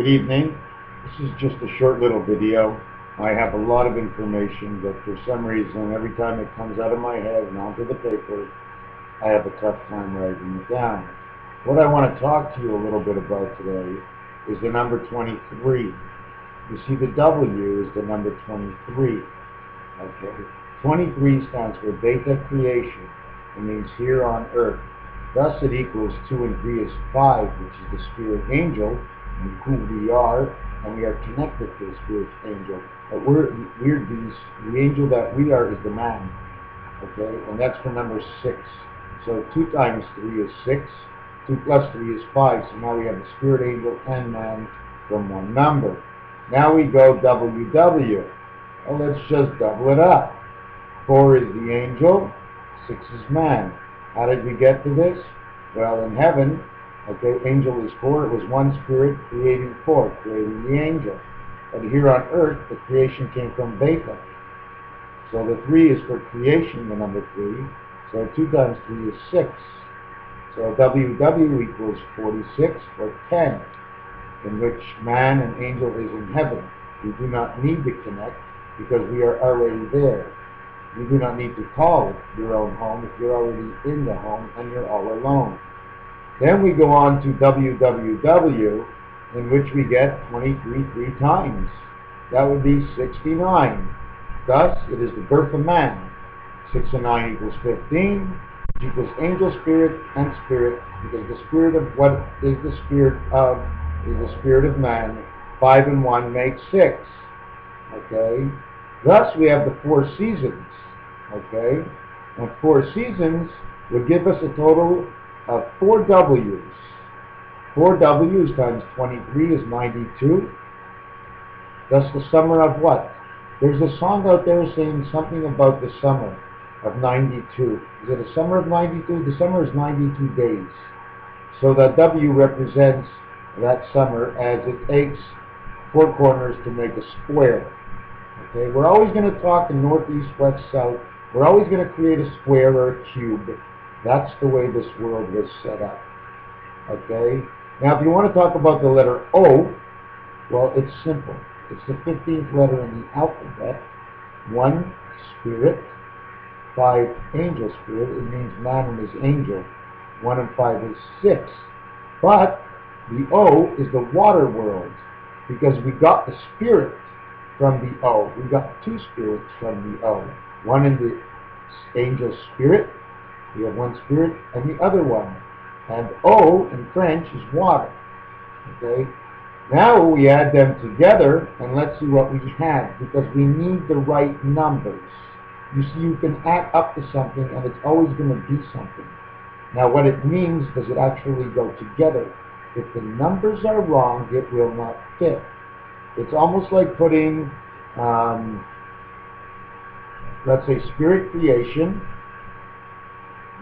Good evening. This is just a short little video. I have a lot of information, but for some reason, every time it comes out of my head and onto the paper, I have a tough time writing it down. What I want to talk to you a little bit about today is the number 23. You see, the W is the number 23. Okay. 23 stands for beta creation. It means here on earth. Thus it equals 2 and 3 is 5, which is the spirit angel, and who we are, and we are connected to the spirit angel. But the angel that we are is the man. Okay, and that's for number 6. So 2 times 3 is 6, 2 plus 3 is 5, so now we have the spirit angel and man from one number. Now we go WW. Well, let's just double it up. 4 is the angel, 6 is man. How did we get to this? Well, in heaven, okay, angel is 4. It was one spirit creating 4, creating the angel. But here on earth, the creation came from beta. So the 3 is for creation, the number 3. So 2 times 3 is 6. So WW equals 46, or 10, in which man and angel is in heaven. We do not need to connect because we are already there. You do not need to call your own home if you're already in the home and you're all alone. Then we go on to WWW, in which we get 23 3 times. That would be 69. Thus, it is the birth of man. 6 and 9 equals 15, which equals angel spirit and spirit, because the spirit of what is the spirit of is the spirit of man. 5 and 1 makes 6. Okay? Thus, we have the 4 seasons. Okay? And 4 seasons would give us a total of 4 W's. 4 W's times 23 is 92. That's the summer of what? There's a song out there saying something about the summer of 92. Is it a summer of 92? The summer is 92 days. So that W represents that summer, as it takes 4 corners to make a square. Okay, we're always going to talk in northeast, west, south. We're always going to create a square or a cube. That's the way this world was set up. Okay? Now, if you want to talk about the letter O, well, it's simple. It's the 15th letter in the alphabet. 1 spirit, 5 angel spirit. It means man and his angel. 1 and 5 is 6. But the O is the water world, because we got the spirit from the O. We got 2 spirits from the O. One in the angel spirit. We have 1 spirit, and the other one. And O in French is water. Okay? Now we add them together, and let's see what we have, because we need the right numbers. You see, you can add up to something, and it's always going to be something. Now, what it means, does it actually go together? If the numbers are wrong, it will not fit. It's almost like putting, let's say, spirit creation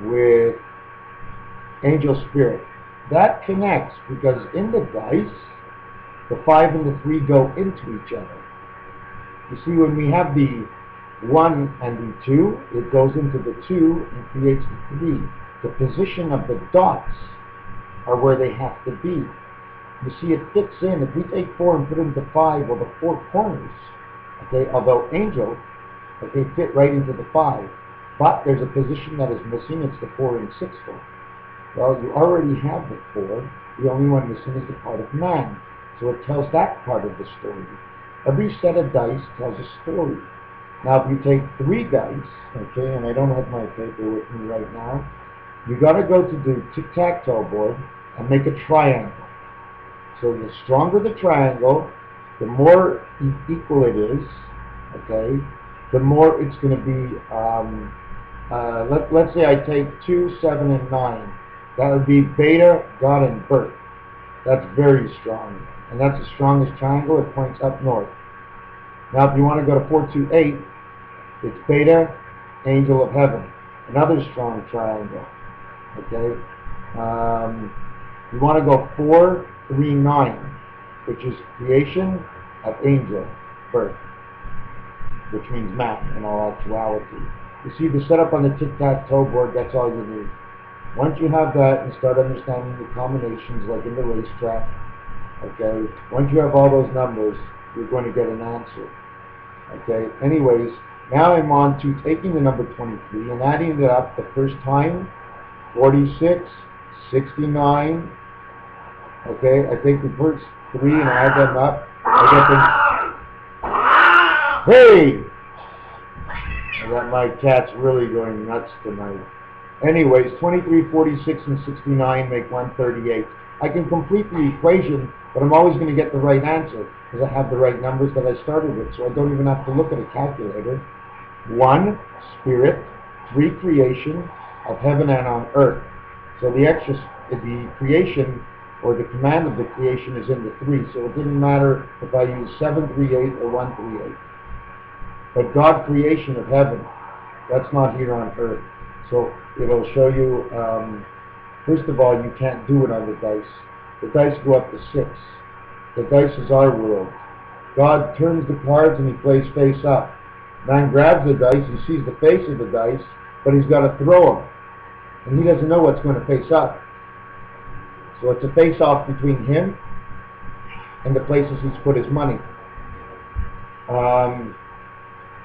with angel spirit. That connects because in the dice, the 5 and the 3 go into each other. You see, when we have the 1 and the 2, it goes into the 2 and creates the 3. The position of the dots are where they have to be. You see, it fits in. If we take 4 and put it into 5, well, the 4 corners, okay, although angel, okay, fit right into the 5. But there's a position that is missing. It's the 4 and 6 one. Well, you already have the 4. The only one missing is the part of man. So it tells that part of the story. Every set of dice tells a story. Now, if you take 3 dice, okay, and I don't have my paper with me right now, you got to go to the tic-tac-toe board and make a triangle. So the stronger the triangle, the more equal it is, okay, the more it's going to be, let's say I take 2, 7, and 9. That would be beta, God, and birth. That's very strong. And that's the strongest triangle. It points up north. Now, if you want to go to 4, 2, 8, it's beta, angel of heaven. Another strong triangle. Okay? You want to go 4, 3, 9, which is creation of angel, birth, which means man in all actuality. You see the setup on the tic-tac-toe board, that's all you need. Once you have that and start understanding the combinations like in the racetrack, Okay? Once you have all those numbers, you're going to get an answer. Okay? Anyways, now I'm on to taking the number 23 and adding it up the first time. 46, 69. Okay? I take the first three and add them up. I get the... Hey! My cat's really going nuts tonight. Anyways, 23, 46, and 69 make 138. I can complete the equation, but I'm always going to get the right answer because I have the right numbers that I started with, so I don't even have to look at a calculator. 1, spirit. 3, creation of heaven and on earth. So the creation or the command of the creation is in the 3, so it didn't matter if I use 738 or 138. But God creation of heaven, that's not here on earth. So it'll show you, first of all, you can't do it on the dice. The dice go up to 6. The dice is our world. God turns the cards and he plays face up. Man grabs the dice, he sees the face of the dice, but he's got to throw them. And he doesn't know what's going to face up. So it's a face-off between him and the places he's put his money.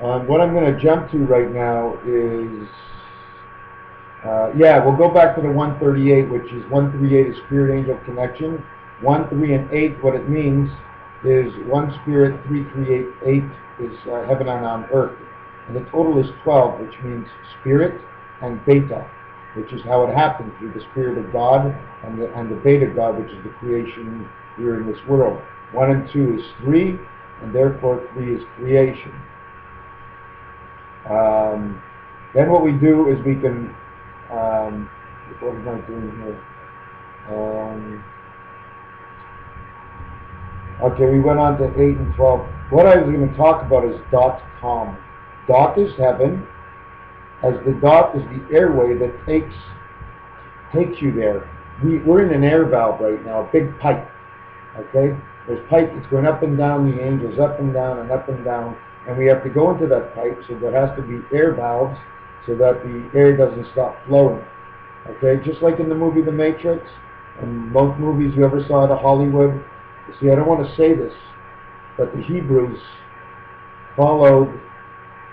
What I'm going to jump to right now is, we'll go back to the 138, which is 138 is spirit angel connection. 1, 3, and 8, what it means is 1 spirit, 3, 3, 8 is heaven and on earth. And the total is 12, which means spirit and beta, which is how it happened through the Spirit of God and the beta God, which is the creation here in this world. 1 and 2 is 3, and therefore 3 is creation. Then what we do is we can, what am I doing here? Okay, we went on to 8 and 12. What I was going to talk about is .com. Dot is heaven, as the dot is the airway that takes you there. We're in an air valve right now, a big pipe. Okay? There's pipe that's going up and down, the angels up and down and up and down, and we have to go into that pipe, so there has to be air valves so that the air doesn't stop flowing. Okay? Just like in the movie The Matrix, and most movies you ever saw out of Hollywood. You see, I don't want to say this, but the Hebrews followed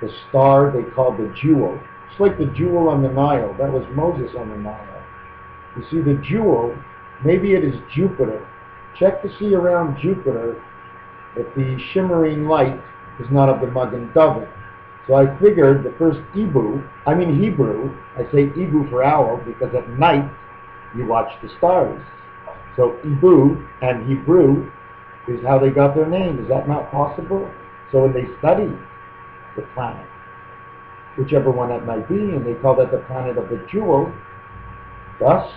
the star they called the jewel. It's like the jewel on the Nile. That was Moses on the Nile. You see, the jewel, maybe it is Jupiter. Check to see around Jupiter if the shimmering light is not of the Magen David. So I figured the first Hebrew, I say Hebrew for owl because at night you watch the stars. So Hebrew and Hebrew is how they got their name. Is that not possible? So when they study the planet, whichever one that might be, and they call that the planet of the jewel, thus,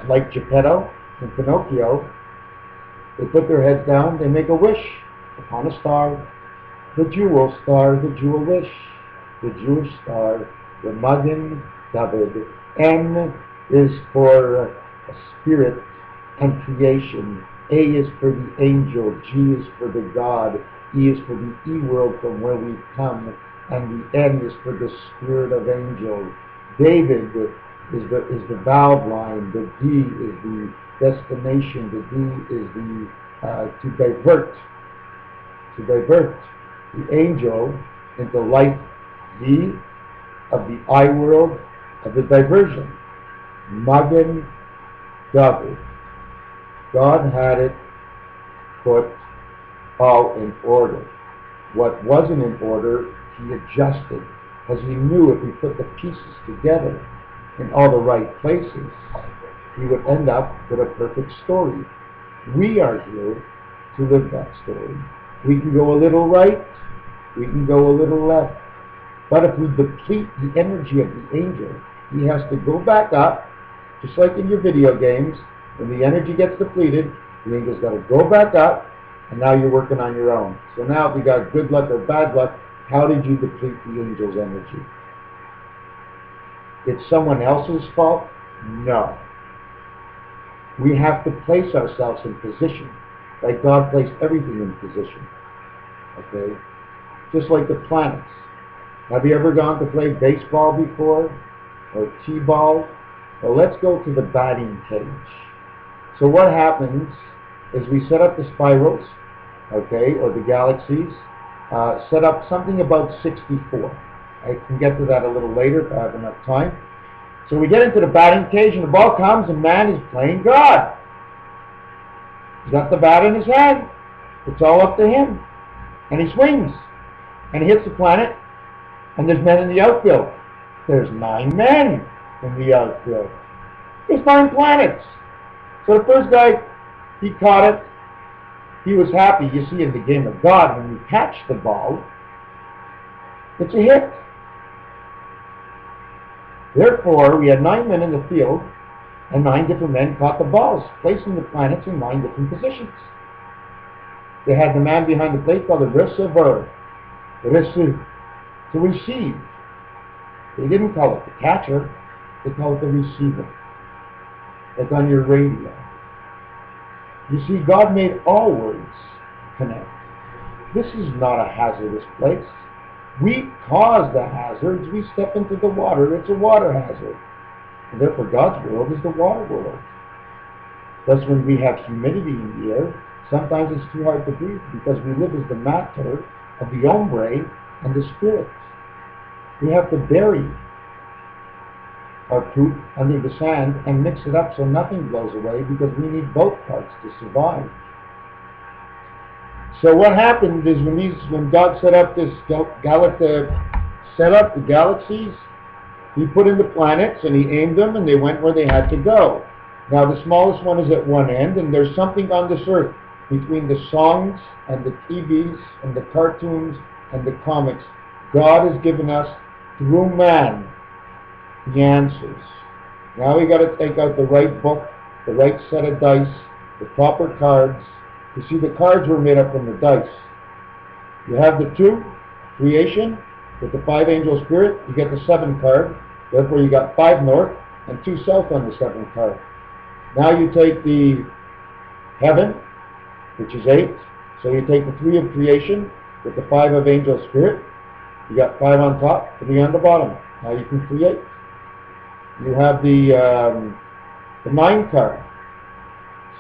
like Geppetto and Pinocchio, they put their heads down, they make a wish upon a star, the jewel star, the jewel wish, the Jewish star, the Magen David. M is for spirit and creation. A is for the angel. G is for the God. E is for the E-world from where we've come. And the N is for the spirit of angel. David is the valve line. The D is the destination. The D is the to divert the angel into life D of the I world of the diversion. Magen David. God had it put all in order. What wasn't in order, he adjusted, because he knew if we put the pieces together in all the right places, we would end up with a perfect story. We are here to live that story. We can go a little right, we can go a little left, but if we deplete the energy of the angel, he has to go back up, just like in your video games. When the energy gets depleted, the angel's got to go back up, and now you're working on your own. So now if you got good luck or bad luck, how did you deplete the angel's energy? It's someone else's fault? No. We have to place ourselves in position, like God placed everything in position. Okay? Just like the planets. Have you ever gone to play baseball before? Or t-ball? Well, let's go to the batting cage. So what happens is we set up the spirals, okay, or the galaxies, set up something about 64. I can get to that a little later if I have enough time. So we get into the batting cage, and the ball comes, and man is playing God. He's got the bat in his hand. It's all up to him. And he swings, and he hits the planet, and there's men in the outfield. There's 9 men in the outfield. There's 9 planets. So the first guy, he caught it. He was happy. You see, in the game of God, when you catch the ball, it's a hit. Therefore, we had 9 men in the field, and 9 different men caught the balls, placing the planets in 9 different positions. They had the man behind the plate called the receiver, to receive. They didn't call it the catcher, they call it the receiver. Like on your radio. You see, God made all words connect. This is not a hazardous place. We cause the hazards. We step into the water. It's a water hazard. And therefore, God's world is the water world. Thus, when we have humidity in the air, sometimes it's too hard to breathe because we live as the matter of the ombre and the spirit. We have to bury our poop under the sand and mix it up so nothing blows away because we need both parts to survive. So what happened is when God set up the galaxies, he put in the planets and he aimed them and they went where they had to go. Now the smallest one is at one end, and there's something on this earth between the songs and the TVs and the cartoons and the comics. God has given us, through man, the answers. Now we got to take out the right book, the right set of dice, the proper cards. You see, the cards were made up from the dice. You have the 2, creation, with the 5 angel spirit, you get the 7 card. Therefore you got 5 north and 2 south on the 7 card. Now you take the heaven, which is 8. So you take the 3 of creation with the 5 of angel spirit. You got 5 on top, 3 on the bottom. Now you can create. You have the 9 card.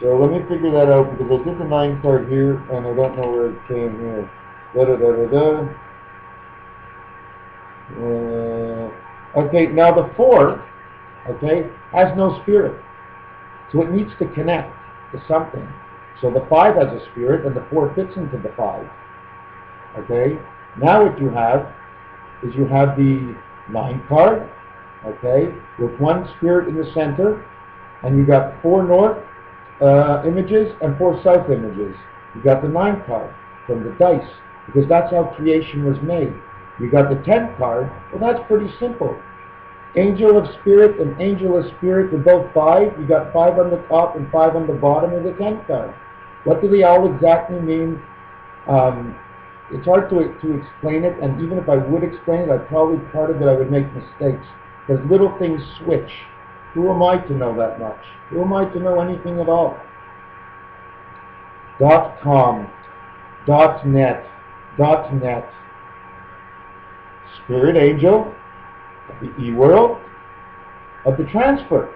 So let me figure that out because I did the 9 card here and I don't know where it came here. Okay, now the 4, okay, has no spirit. So it needs to connect to something. So the 5 has a spirit and the 4 fits into the 5. Okay, now what you have is you have the 9 card, okay, with 1 spirit in the center, and you got 4 north images and 4 south images. You got the 9 card from the dice, because that's how creation was made. You got the 10 card, well that's pretty simple. Angel of spirit and angel of spirit were both 5. You got 5 on the top and 5 on the bottom of the 10 card. What do they all exactly mean? It's hard to explain it, and even if I would explain it, part of it I would make mistakes, because little things switch. Who am I to know that much? Who am I to know anything at all? .com, .net, .net, spirit angel of the e-world, of the transfer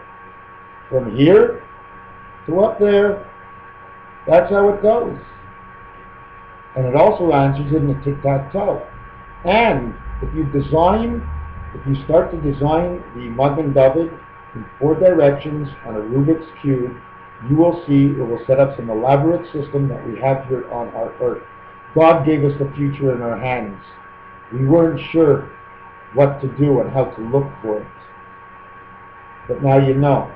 from here to up there. That's how it goes. And it also answers in the tic-tac-toe. And if you start to design the Magen David in 4 directions on a Rubik's Cube, you will see it will set up some elaborate system that we have here on our earth. God gave us the future in our hands. We weren't sure what to do and how to look for it. But now you know.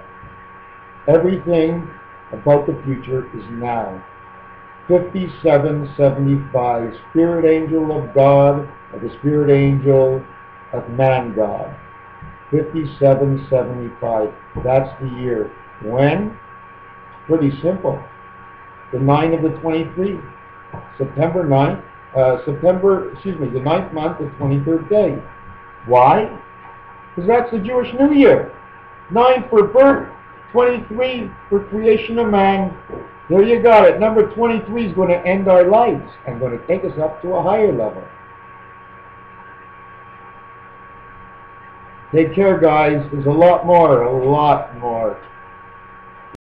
Everything about the future is now. 5775, Spirit Angel of God, or the Spirit Angel of Man God. 5775, that's the year. When? Pretty simple. The 9 of the 23, September 9th, the 9th month, the 23rd day. Why? Because that's the Jewish New Year. 9 for birth, 23 for creation of man. There you got it. Number 23 is going to end our lives and going to take us up to a higher level. Take care, guys. There's a lot more.